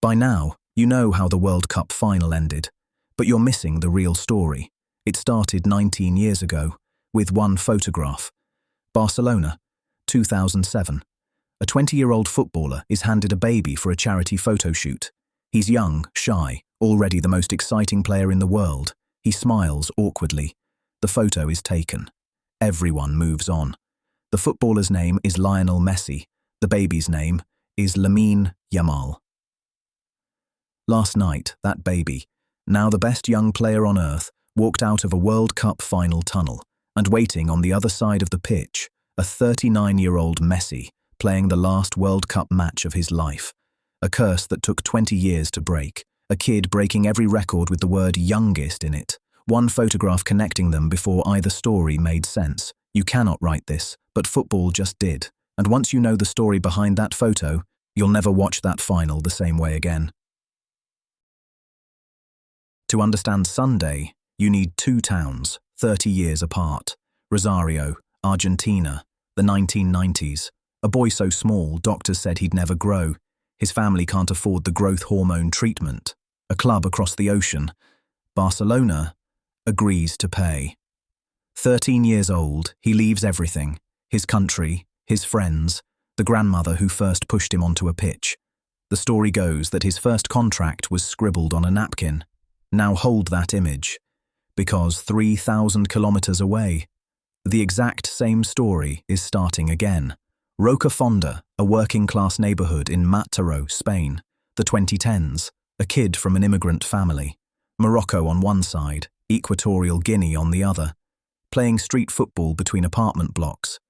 By now, you know how the World Cup final ended, but you're missing the real story. It started 19 years ago, with one photograph. Barcelona, 2007. A 20-year-old footballer is handed a baby for a charity photo shoot. He's young, shy, already the most exciting player in the world. He smiles awkwardly. The photo is taken. Everyone moves on. The footballer's name is Lionel Messi. The baby's name is Lamine Yamal. Last night, that baby, now the best young player on earth, walked out of a World Cup final tunnel, and waiting on the other side of the pitch, a 39-year-old Messi, playing the last World Cup match of his life. A curse that took 20 years to break. A kid breaking every record with the word youngest in it. One photograph connecting them before either story made sense. You cannot write this, but football just did. And once you know the story behind that photo, you'll never watch that final the same way again. To understand Sunday, you need two towns, 30 years apart. Rosario, Argentina, the 1990s. A boy so small, doctors said he'd never grow. His family can't afford the growth hormone treatment. A club across the ocean. Barcelona agrees to pay. 13 years old, he leaves everything. His country, his friends, the grandmother who first pushed him onto a pitch. The story goes that his first contract was scribbled on a napkin. Now hold that image. Because 3,000 kilometers away, the exact same story is starting again. Rocafonda, a working-class neighborhood in Mataró, Spain. The 2010s, a kid from an immigrant family. Morocco on one side, Equatorial Guinea on the other. Playing street football between apartment blocks.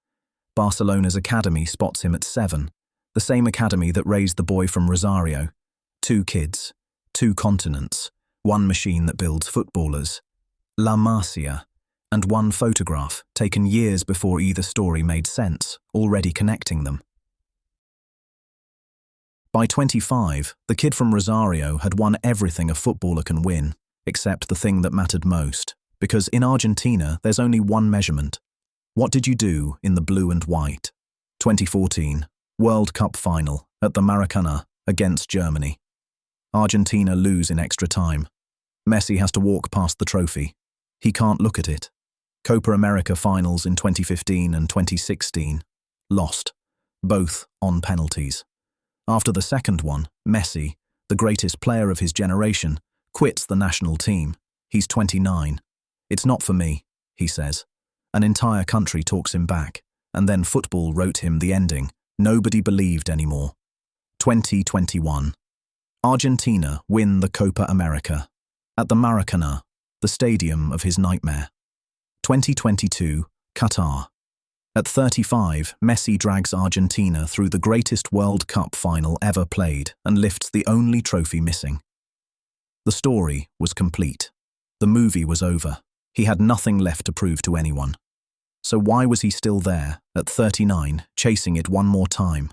Barcelona's academy spots him at 7, the same academy that raised the boy from Rosario. 2 kids, 2 continents, 1 machine that builds footballers. La Masia, and 1 photograph, taken years before either story made sense, already connecting them. By 25, the kid from Rosario had won everything a footballer can win, except the thing that mattered most, because in Argentina there's only one measurement. What did you do in the blue and white? 2014, World Cup final at the Maracanã against Germany. Argentina lose in extra time. Messi has to walk past the trophy. He can't look at it. Copa America finals in 2015 and 2016. Lost. Both on penalties. After the second one, Messi, the greatest player of his generation, quits the national team. He's 29. It's not for me, he says. An entire country talks him back, and then football wrote him the ending. Nobody believed anymore. 2021. Argentina win the Copa America. At the Maracanã, the stadium of his nightmare. 2022, Qatar. At 35, Messi drags Argentina through the greatest World Cup final ever played and lifts the only trophy missing. The story was complete. The movie was over. He had nothing left to prove to anyone. So why was he still there, at 39, chasing it one more time?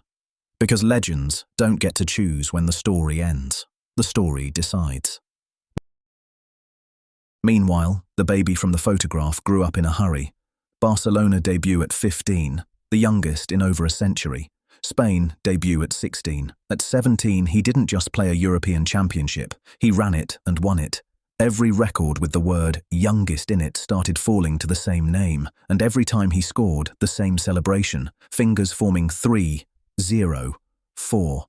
Because legends don't get to choose when the story ends. The story decides. Meanwhile, the baby from the photograph grew up in a hurry. Barcelona debut at 15, the youngest in over a century. Spain debut at 16. At 17, he didn't just play a European championship, he ran it and won it. Every record with the word youngest in it started falling to the same name, and every time he scored, the same celebration, fingers forming 3, 0, 4.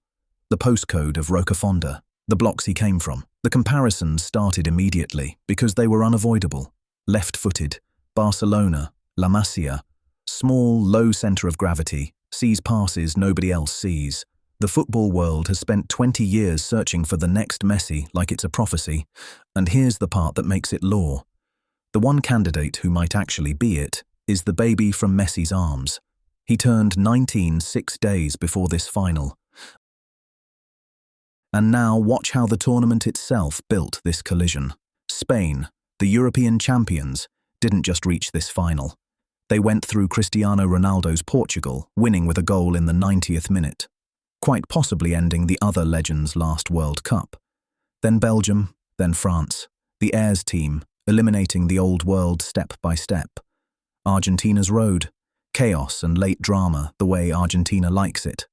The postcode of Rocafonda, the blocks he came from. The comparisons started immediately because they were unavoidable. Left-footed, Barcelona, La Masia, small, low centre of gravity, sees passes nobody else sees. The football world has spent 20 years searching for the next Messi like it's a prophecy, and here's the part that makes it law. The one candidate who might actually be it is the baby from Messi's arms. He turned 19 6 days before this final. And now watch how the tournament itself built this collision. Spain, the European champions, didn't just reach this final. They went through Cristiano Ronaldo's Portugal, winning with a goal in the 90th minute, quite possibly ending the other legend's last World Cup. Then Belgium, then France, the Heirs team, eliminating the old world step by step. Argentina's road, chaos and late drama the way Argentina likes it.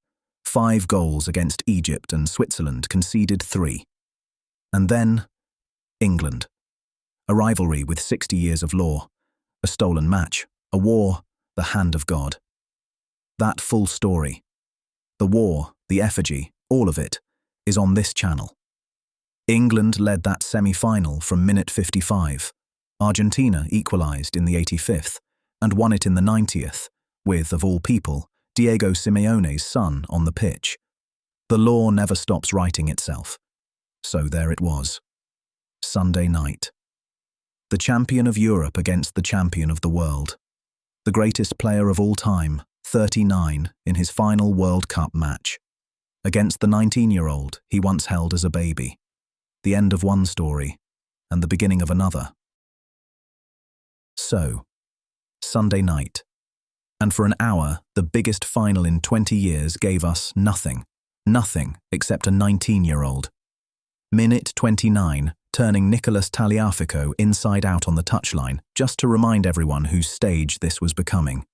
5 goals against Egypt, and Switzerland conceded 3. And then, England. A rivalry with 60 years of law, a stolen match, a war, the hand of God. That full story, the war, the effigy, all of it, is on this channel. England led that semi-final from minute 55. Argentina equalised in the 85th and won it in the 90th, with, of all people, Diego Simeone's son on the pitch. The law never stops writing itself. So there it was. Sunday night. The champion of Europe against the champion of the world. The greatest player of all time, 39, in his final World Cup match. Against the 19-year-old he once held as a baby. The end of one story, and the beginning of another. So, Sunday night. And for an hour, the biggest final in 20 years gave us nothing except a 19-year-old. Minute 29, turning Nicolas Tagliafico inside out on the touchline, just to remind everyone whose stage this was becoming.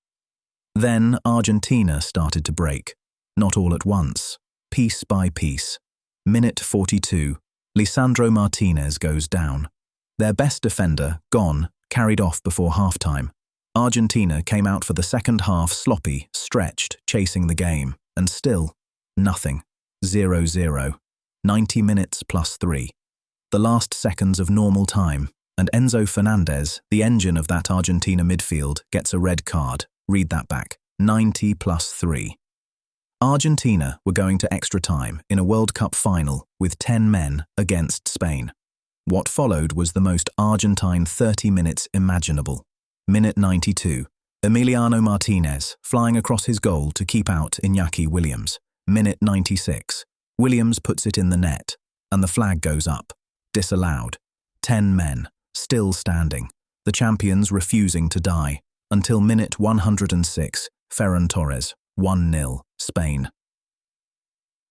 Then Argentina started to break, not all at once, piece by piece. Minute 42, Lisandro Martinez goes down. Their best defender, gone, carried off before halftime. Argentina came out for the second half sloppy, stretched, chasing the game, and still, nothing. 0-0. 90 minutes plus 3. The last seconds of normal time, and Enzo Fernandez, the engine of that Argentina midfield, gets a red card. Read that back. 90 plus 3. Argentina were going to extra time in a World Cup final with 10 men against Spain. What followed was the most Argentine 30 minutes imaginable. Minute 92. Emiliano Martinez flying across his goal to keep out Iñaki Williams. Minute 96. Williams puts it in the net, and the flag goes up. Disallowed. 10 men, still standing, the champions refusing to die, until minute 106, Ferran Torres, 1-0, Spain.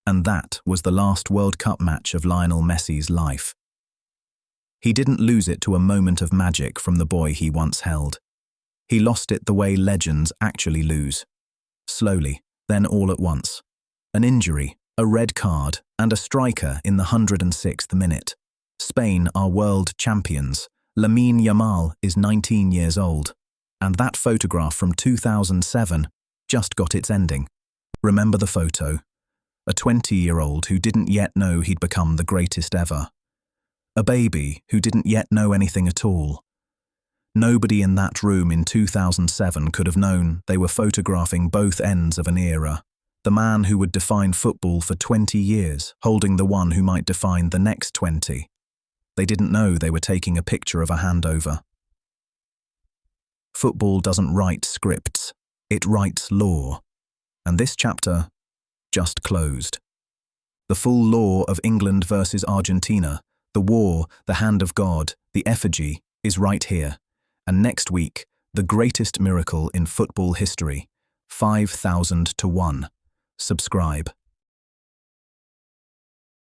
And that was the last World Cup match of Lionel Messi's life. He didn't lose it to a moment of magic from the boy he once held. He lost it the way legends actually lose. Slowly, then all at once. An injury, a red card, and a striker in the 106th minute. Spain are world champions. Lamine Yamal is 19 years old. And that photograph from 2007 just got its ending. Remember the photo? A 20-year-old who didn't yet know he'd become the greatest ever. A baby who didn't yet know anything at all. Nobody in that room in 2007 could have known they were photographing both ends of an era. The man who would define football for 20 years, holding the one who might define the next 20. They didn't know they were taking a picture of a handover. Football doesn't write scripts, it writes law. And this chapter just closed. The full law of England versus Argentina, the war, the hand of God, the effigy, is right here. And next week, the greatest miracle in football history, 5,000 to 1. Subscribe.